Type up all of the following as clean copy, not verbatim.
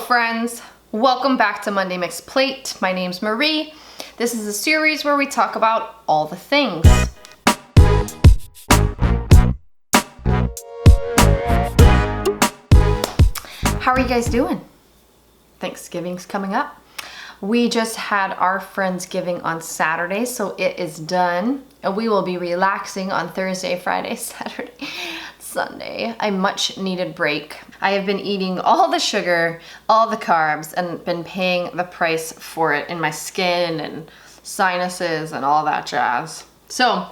friends, welcome back to Monday Mixed Plate. My name's Marie. This is a series where we talk about all the things. How are you guys doing? Thanksgiving's coming up. We just had our Friendsgiving on Saturday, so it is done. And we will be relaxing on Thursday, Friday, Saturday, Sunday. A much needed break. I have been eating all the sugar, all the carbs, and been paying the price for it in my skin and sinuses and all that jazz. So,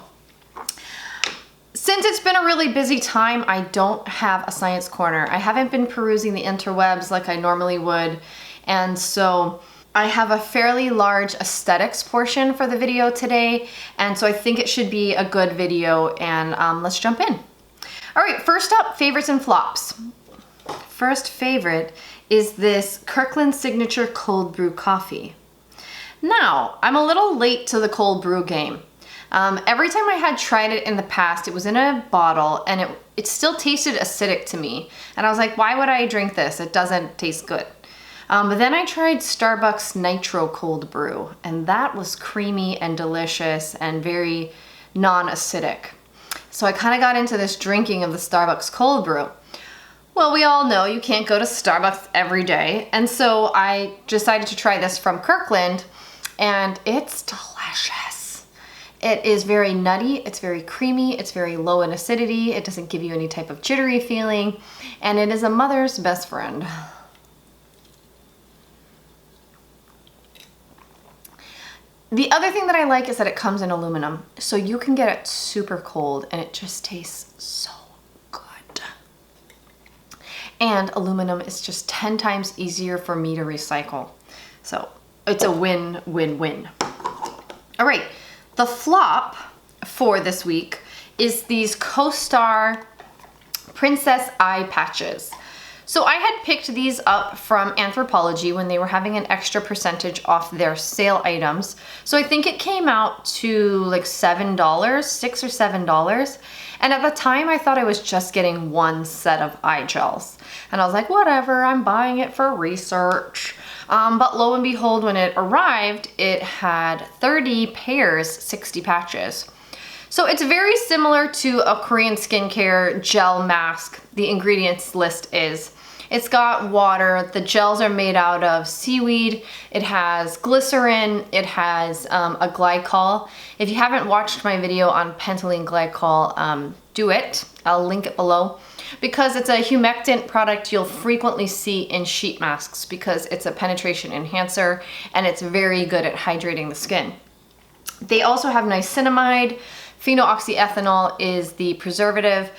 since it's been a really busy time, I don't have a science corner. I haven't been perusing the interwebs like I normally would, and so I have a fairly large aesthetics portion for the video today, and so I think it should be a good video, and let's jump in. All right, first up, favorites and flops. First favorite is this Kirkland Signature Cold Brew Coffee. Now, I'm a little late to the cold brew game. Every time I had tried it in the past, it was in a bottle and it still tasted acidic to me. And I was like, why would I drink this? It doesn't taste good. But then I tried Starbucks Nitro Cold Brew, and that was creamy and delicious and very non-acidic. So I kind of got into this drinking of the Starbucks Cold Brew. Well, we all know you can't go to Starbucks every day, and so I decided to try this from Kirkland, and it's delicious. It is very nutty, it's very creamy, it's very low in acidity, it doesn't give you any type of jittery feeling, and it is a mother's best friend. The other thing that I like is that it comes in aluminum, so you can get it super cold and it just tastes so good. And aluminum is just 10 times easier for me to recycle. So it's a win-win-win. All right, the flop for this week is these CoStar Princess Eye Patches. So I had picked these up from Anthropologie when they were having an extra percentage off their sale items. So I think it came out to like $7, $6 or $7. And at the time I thought I was just getting one set of eye gels. And I was like, whatever, I'm buying it for research. But lo and behold, when it arrived, it had 30 pairs, 60 patches. So it's very similar to a Korean skincare gel mask. The ingredients list is. It's got water, the gels are made out of seaweed, it has glycerin, it has a glycol. If you haven't watched my video on pentylene glycol, do it. I'll link it below. Because it's a humectant product you'll frequently see in sheet masks because it's a penetration enhancer and it's very good at hydrating the skin. They also have niacinamide. Phenoxyethanol is the preservative.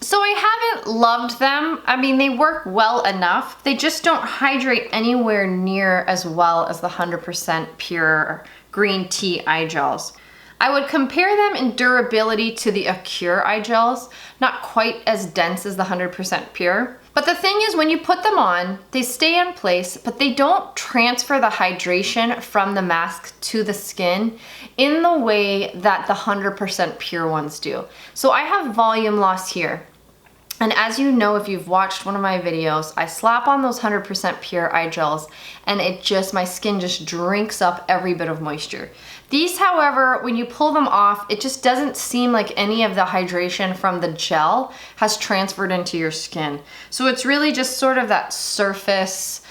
So I haven't loved them. I mean, they work well enough. They just don't hydrate anywhere near as well as the 100% pure green tea eye gels. I would compare them in durability to the Acure eye gels, not quite as dense as the 100% pure. But the thing is, when you put them on, they stay in place, but they don't transfer the hydration from the mask to the skin in the way that the 100% pure ones do. So I have volume loss here. And as you know, if you've watched one of my videos, I slap on those 100% pure eye gels and my skin just drinks up every bit of moisture. These, however, when you pull them off, it just doesn't seem like any of the hydration from the gel has transferred into your skin. So it's really just sort of that surface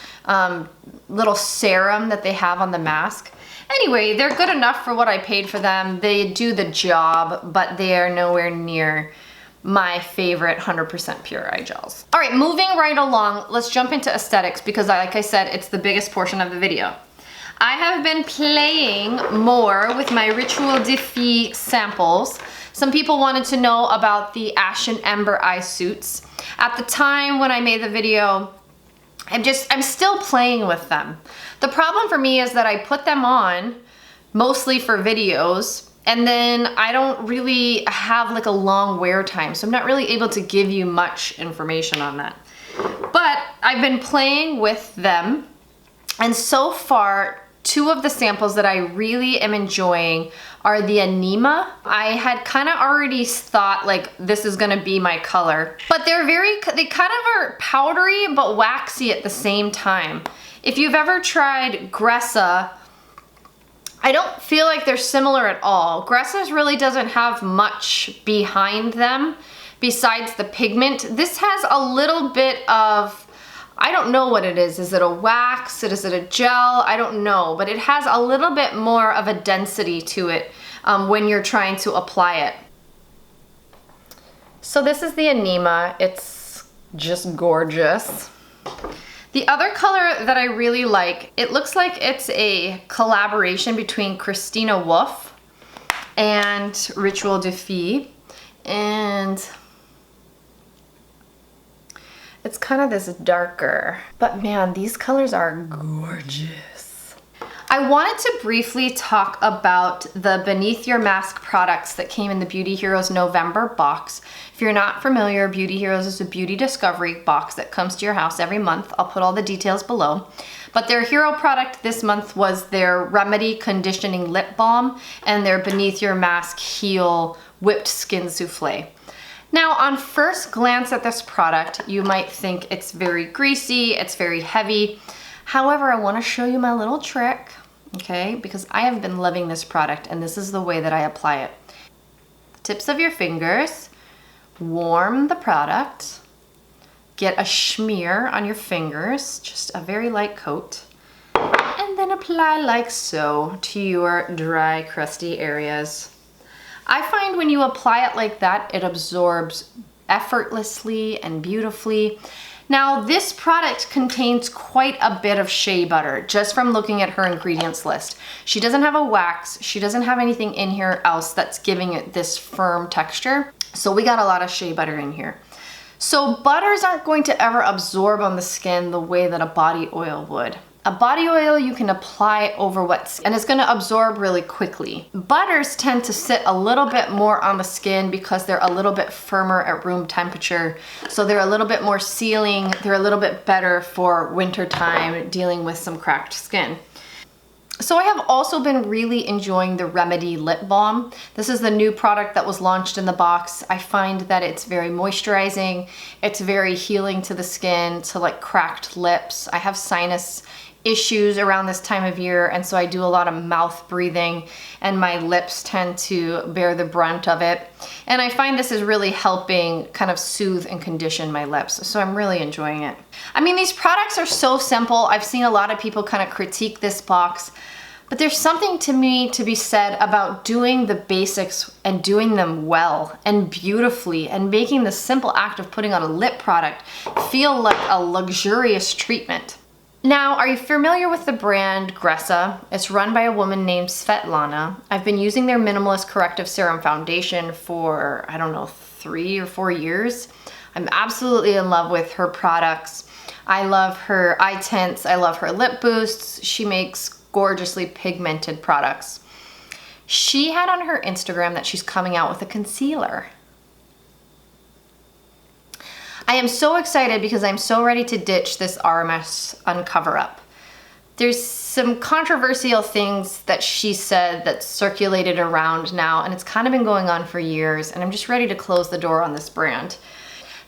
little serum that they have on the mask. Anyway, they're good enough for what I paid for them. They do the job, but they are nowhere near my favorite 100% pure eye gels. All right, moving right along, let's jump into aesthetics because like I said, it's the biggest portion of the video. I have been playing more with my Ritual de Fille samples. Some people wanted to know about the Ash and Ember eye suits. At the time when I made the video, I'm still playing with them. The problem for me is that I put them on mostly for videos, and then I don't really have like a long wear time, so I'm not really able to give you much information on that. But I've been playing with them, and so far, two of the samples that I really am enjoying are the Anima. I had kind of already thought like this is gonna be my color, but they kind of are powdery but waxy at the same time. If you've ever tried Gressa, I don't feel like they're similar at all. Gressa's really doesn't have much behind them besides the pigment. This has a little bit of, I don't know what it is. Is it a wax? Is it a gel? I don't know, but it has a little bit more of a density to it when you're trying to apply it. So this is the Anima. It's just gorgeous. The other color that I really like, it looks like it's a collaboration between Christina Wolf and Ritual de Fille, and it's kind of this darker, but man, these colors are gorgeous. I wanted to briefly talk about the Beneath Your Mask products that came in the Beauty Heroes November box. If you're not familiar, Beauty Heroes is a beauty discovery box that comes to your house every month. I'll put all the details below. But their hero product this month was their Remedy Conditioning Lip Balm and their Beneath Your Mask Heal Whipped Skin Souffle. Now, on first glance at this product, you might think it's very greasy, it's very heavy. However, I want to show you my little trick, okay? Because I have been loving this product and this is the way that I apply it. Tips of your fingers, warm the product, get a smear on your fingers, just a very light coat, and then apply like so to your dry, crusty areas. I find when you apply it like that, it absorbs effortlessly and beautifully. Now, this product contains quite a bit of shea butter, just from looking at her ingredients list. She doesn't have a wax, she doesn't have anything in here else that's giving it this firm texture. So we got a lot of shea butter in here. So butters aren't going to ever absorb on the skin the way that a body oil would. A body oil you can apply over wet skin and it's gonna absorb really quickly. Butters tend to sit a little bit more on the skin because they're a little bit firmer at room temperature. So they're a little bit more sealing, they're a little bit better for winter time dealing with some cracked skin. So I have also been really enjoying the Remedy Lip Balm. This is the new product that was launched in the box. I find that it's very moisturizing, it's very healing to the skin, to like cracked lips. I have sinus issues around this time of year, and so I do a lot of mouth breathing and my lips tend to bear the brunt of it. And I find this is really helping kind of soothe and condition my lips. So I'm really enjoying it. I mean, these products are so simple. I've seen a lot of people kind of critique this box, but there's something to me to be said about doing the basics and doing them well and beautifully and making the simple act of putting on a lip product feel like a luxurious treatment. Now, are you familiar with the brand Gressa? It's run by a woman named Svetlana. I've been using their Minimalist Corrective Serum Foundation for, I don't know, 3 or 4 years. I'm absolutely in love with her products. I love her eye tints. I love her lip boosts. She makes gorgeously pigmented products. She had on her Instagram that she's coming out with a concealer. I am so excited because I'm so ready to ditch this RMS Uncover Up. There's some controversial things that she said that circulated around now, and it's kind of been going on for years, and I'm just ready to close the door on this brand.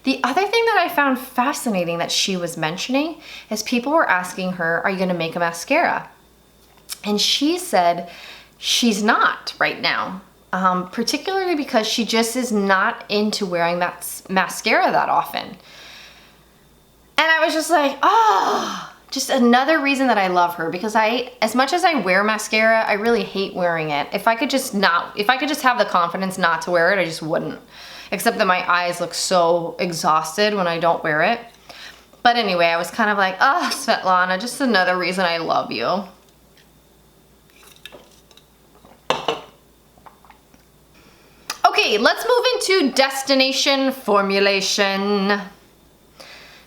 The other thing that I found fascinating that she was mentioning is people were asking her, are you gonna make a mascara? And she said she's not right now. Particularly because she just is not into wearing that mascara that often. And I was just like, oh, just another reason that I love her, because as much as I wear mascara, I really hate wearing it. If I could just have the confidence not to wear it, I just wouldn't. Except that my eyes look so exhausted when I don't wear it. But anyway, I was kind of like, oh, Svetlana, just another reason I love you. Okay, let's move into destination Formulation.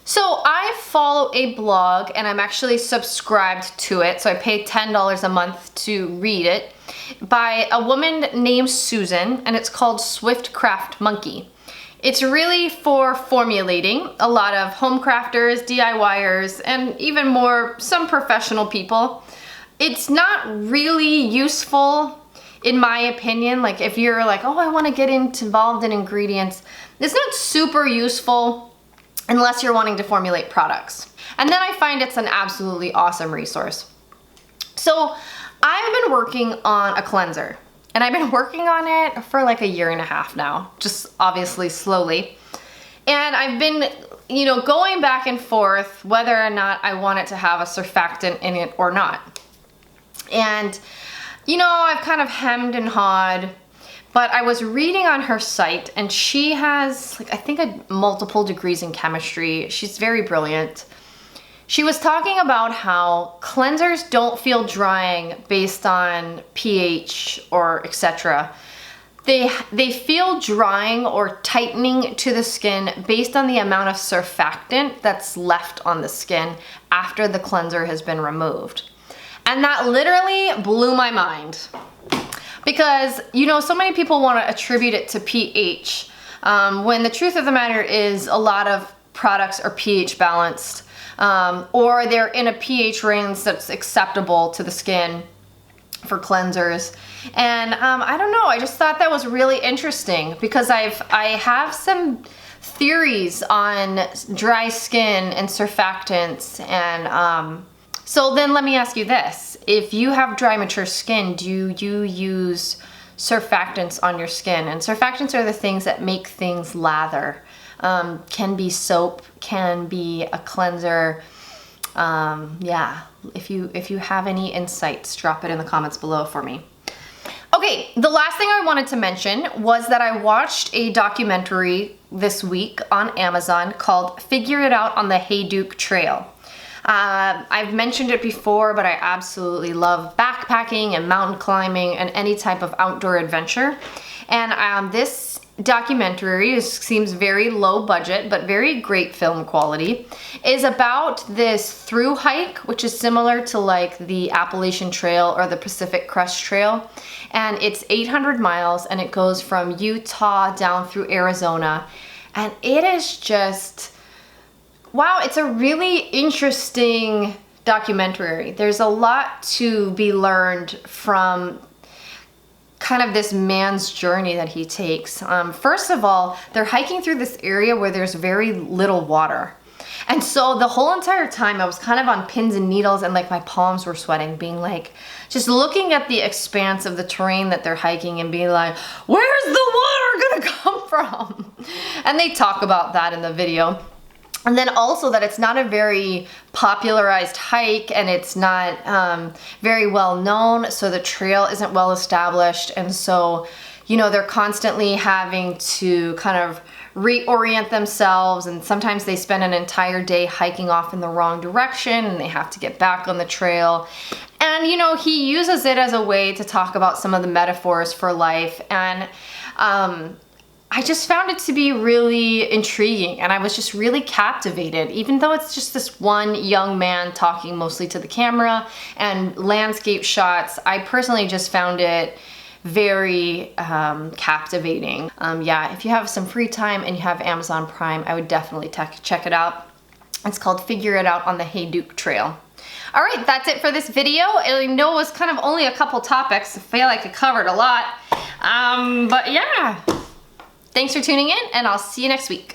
So I follow a blog and I'm actually subscribed to it. So I pay $10 a month to read it, by a woman named Susan, and it's called Swift Craft Monkey. It's really for formulating. A lot of home crafters, DIYers, and even more, some professional people. It's not really useful in my opinion, like if you're like, oh, I want to get involved in ingredients, it's not super useful unless you're wanting to formulate products. And then I find it's an absolutely awesome resource. So I've been working on a cleanser, and I've been working on it for like a year and a half now, just obviously slowly. And I've been, you know, going back and forth whether or not I want it to have a surfactant in it or not. And, you know, I've kind of hemmed and hawed, but I was reading on her site, and she has, like, I think multiple degrees in chemistry. She's very brilliant. She was talking about how cleansers don't feel drying based on pH or etc. They feel drying or tightening to the skin based on the amount of surfactant that's left on the skin after the cleanser has been removed. And that literally blew my mind. Because, you know, so many people want to attribute it to pH, when the truth of the matter is a lot of products are pH balanced, or they're in a pH range that's acceptable to the skin for cleansers. And I don't know, I just thought that was really interesting because I have some theories on dry skin and surfactants. And so then let me ask you this. If you have dry, mature skin, do you use surfactants on your skin? And surfactants are the things that make things lather. Can be soap, can be a cleanser. Yeah, if you have any insights, drop it in the comments below for me. Okay, the last thing I wanted to mention was that I watched a documentary this week on Amazon called Figure It Out on the Hayduke Trail. I've mentioned it before, but I absolutely love backpacking and mountain climbing and any type of outdoor adventure. And this documentary seems very low budget, but very great film quality, is about this through hike, which is similar to like the Appalachian Trail or the Pacific Crest Trail. And it's 800 miles and it goes from Utah down through Arizona. And it is just, wow, it's a really interesting documentary. There's a lot to be learned from kind of this man's journey that he takes. First of all, they're hiking through this area where there's very little water. And so the whole entire time I was kind of on pins and needles and like my palms were sweating, being like, just looking at the expanse of the terrain that they're hiking and being like, where's the water gonna come from? And they talk about that in the video. And then also that it's not a very popularized hike and it's not very well known, so the trail isn't well established. And so, you know, they're constantly having to kind of reorient themselves, and sometimes they spend an entire day hiking off in the wrong direction and they have to get back on the trail. And, you know, he uses it as a way to talk about some of the metaphors for life. And I just found it to be really intriguing, and I was just really captivated, even though it's just this one young man talking mostly to the camera and landscape shots. I personally just found it very captivating. Yeah, if you have some free time and you have Amazon Prime, I would definitely check it out. It's called Figure It Out on the Hayduke Trail. All right, that's it for this video. I know it was kind of only a couple topics. I feel like I covered a lot, but yeah. Thanks for tuning in, and I'll see you next week.